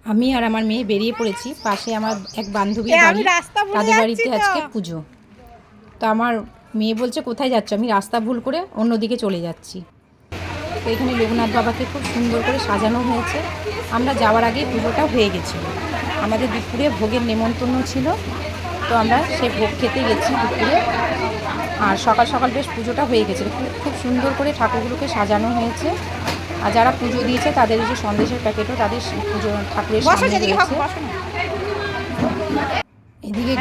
আমি আর আমার মেয়ে বেরিয়ে পড়েছি। পাশে আমার এক বান্ধবীর বাড়ি, তাদের বাড়িতে আজকে পুজো। তো আমার মেয়ে বলছে কোথায় যাচ্ছ? আমি রাস্তা ভুল করে অন্যদিকে চলে যাচ্ছি। তো এখানে লোকনাথ বাবাকে খুব সুন্দর করে সাজানো হয়েছে। আমরা যাওয়ার আগেই পুজোটা হয়ে গেছিলো। আমাদের দুপুরে ভোগের নেমন্তন্ন ছিল, তো আমরা সে ভোগ খেতে গেছি দুপুরে। আর সকাল সকাল বেশ পুজোটা হয়ে গেছে, খুব সুন্দর করে ঠাকুরগুলোকে সাজানো হয়েছে। আর যারা পুজো দিয়েছে তাদের যে সন্দেশের প্যাকেটও তাদের পুজো ঠাকুরের সামনে রয়েছে। এদিকে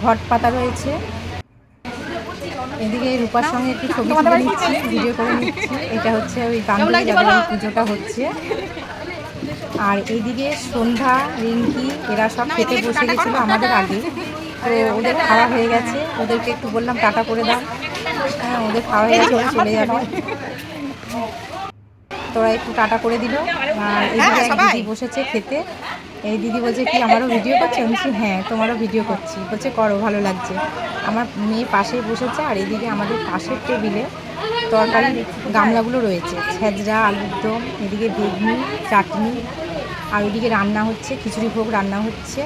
ঘট পাতা রয়েছে। এদিকে রূপার সঙ্গে একটু ছবি তুলে নিচ্ছি, ভিডিও করে নিচ্ছি। এটা হচ্ছে ওই বান্ধবী যাদের পুজোটা হচ্ছে। আর এইদিকে সন্ধ্যা, রিঙ্কি এরা সব খেতে বসে গেছিলো আমাদের আগে। তো ওদের খাওয়া হয়ে গেছে, ওদেরকে একটু বললাম টাটা করে দাও। হ্যাঁ, ওদের খাওয়া হয়ে গেছে, ওরা চলে যাবে। তোরা একটু টাটা করে দিল। আর এইদিকে এক দিদি বসেছে খেতে। এই দিদি বলছে কি আমারও ভিডিও করছে? আমি বলছি হ্যাঁ, তোমারও ভিডিও করছি। বলছে করো, ভালো লাগছে। আমার মেয়ে পাশেই বসেছে। আর এইদিকে আমাদের পাশের টেবিলে তরকারি গামলাগুলো রয়েছে, ছেঁচড়া, আলুর দম, এদিকে বেগুনি, চাটনি, আর ওইদিকে রান্না হচ্ছে, খিচুড়ি ভোগ রান্না হচ্ছে।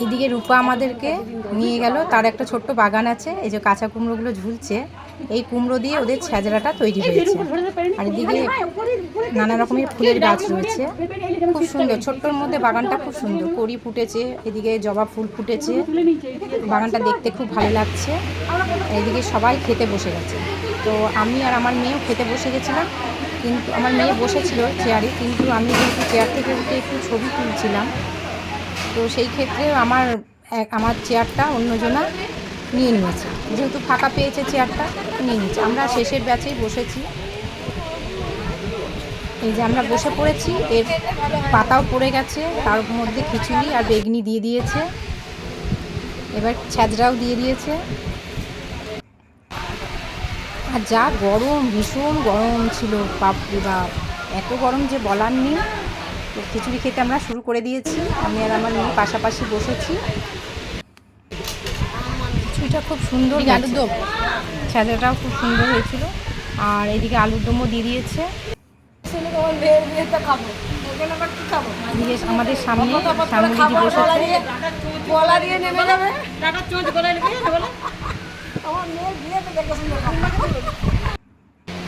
এদিকে রূপা আমাদেরকে নিয়ে গেল, তার একটা ছোট্ট বাগান আছে। এই যে কাঁচা কুমড়োগুলো ঝুলছে, এই কুমড়ো দিয়ে ওদের ছেঁচড়াটা তৈরি হয়েছে। আর এদিকে নানা রকমের ফুলের গাছ রয়েছে, খুব সুন্দর। ছোট্টর মধ্যে বাগানটা খুব সুন্দর, কড়ি ফুটেছে, এদিকে জবা ফুল ফুটেছে। বাগানটা দেখতে খুব ভালো লাগছে। এদিকে সবাই খেতে বসে গেছে। তো আমি আর আমার মেয়েও খেতে বসে গেছিলাম, কিন্তু আমার মেয়ে বসেছিল চেয়ারে, কিন্তু আমি যেহেতু চেয়ার থেকে উঠে একটু ছবি তুলছিলাম, তো সেই ক্ষেত্রে আমার চেয়ারটা অন্যজনা নিয়ে নিয়েছে। যেহেতু ফাঁকা পেয়েছে চেয়ারটা, নিয়ে নিয়েছে। আমরা শেষের ব্যাচেই বসেছি। এই যে আমরা বসে পড়েছি, এর পাতাও পড়ে গেছে, তার মধ্যে খিচুড়ি আর বেগনি দিয়ে দিয়েছে, এবার ছেঁচড়াও দিয়ে দিয়েছে। আর যা গরম, ভীষণ গরম ছিল, বাপরে বাপ, এত গরম যে বলার নেই। তো খিচুড়ি খেতে আমরা শুরু করে দিয়েছি। আমি আর আমার মেয়ে পাশাপাশি বসেছি। খিচুড়িটা খুব সুন্দর, আলুর দম ছেঁচড়াটাও খুব সুন্দর হয়েছিল। আর এদিকে আলুর দমও দিয়ে দিয়েছে। এদিকে আমাদের সামনে শ্যামলিদি বসেছে।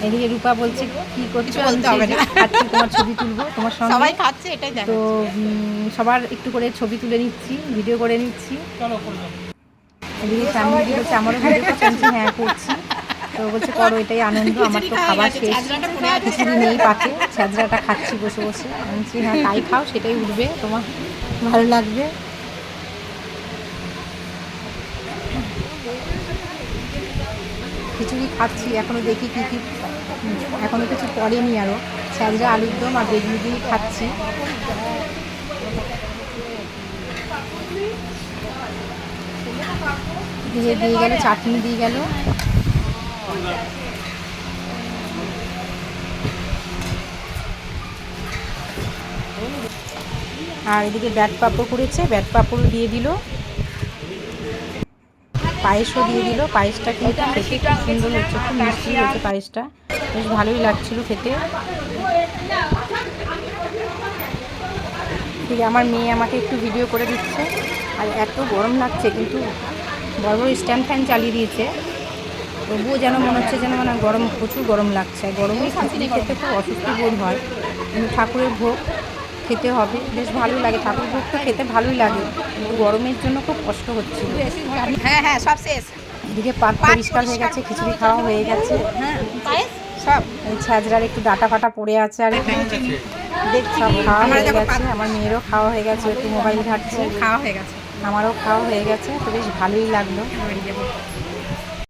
এদিকে রূপা বলছে কি করছো? খাচ্ছি, তোমার ছবি তুলবো তোমার সঙ্গে। সবাই খাচ্ছে, এটাই দেখো। তো সবার একটু করে ছবি তুলে নিচ্ছি, ভিডিও করে নিচ্ছি। এদিকে শ্যামলিদি বলছে আমারও ভিডিও করছি। হ্যাঁ করছি। তো বলছে করো, এটাই আনন্দ। আমার তো খাবার শেষ, খিচুড়ি নেই পাতে, ছেঁচড়াটা খাচ্ছি বসে বসে। আমি বলছি হ্যাঁ তাই খাও, সেটাই উঠবে, তোমার ভালো লাগবে। খিচুড়ি খাচ্ছি, এখনও দেখি কী কী, এখনও কিছু পড়েনি আরও। ছেঁচড়া, আলুর দম আর বেগুনি দিয়ে খাচ্ছি। দিয়ে গেল চাটনি, দিয়ে গেল। আর এদিকে ব্যাট পাঁপড় করেছে, ব্যাট পাঁপড়ও দিয়ে দিল, পায়েসও দিয়ে দিল। পায়েসটা কিন্তু খেতে খুব সুন্দর হচ্ছে, খুব মিষ্টি হয়েছে পায়েসটা, বেশ ভালোই লাগছিল খেতে। ঠিক আমার মেয়ে আমাকে একটু ভিডিও করে দিচ্ছে। আর এত গরম লাগছে, কিন্তু বড় বড় স্ট্যান্ড ফ্যান চালিয়ে দিয়েছে, তবুও যেন মনে হচ্ছে যেন মানে গরম, প্রচুর গরম লাগছে। গরমে খিচুড়ি খেতে খুব অস্বস্তি বোধ হয়, কিন্তু ঠাকুরের ভোগ খেতে হবে, বেশ ভালোই লাগে। ঠাকুর ভোগ তো খেতে ভালোই লাগে, কিন্তু গরমের জন্য খুব কষ্ট হচ্ছে। হ্যাঁ হ্যাঁ, সব শেষ। এদিকে পাত পরিষ্কার হয়ে গেছে, খিচুড়ি খাওয়া হয়ে গেছে। হ্যাঁ, সব এই ছেঁচড়ার একটু ডাটা ফাটা পড়ে আছে, আর সব খাওয়া হয়ে গেছে। আমার মেয়েরও খাওয়া হয়ে গেছে, একটু মোবাইল ঘাটছে। খাওয়া হয়ে গেছে, আমারও খাওয়া হয়ে গেছে। তো বেশ ভালোই লাগলো।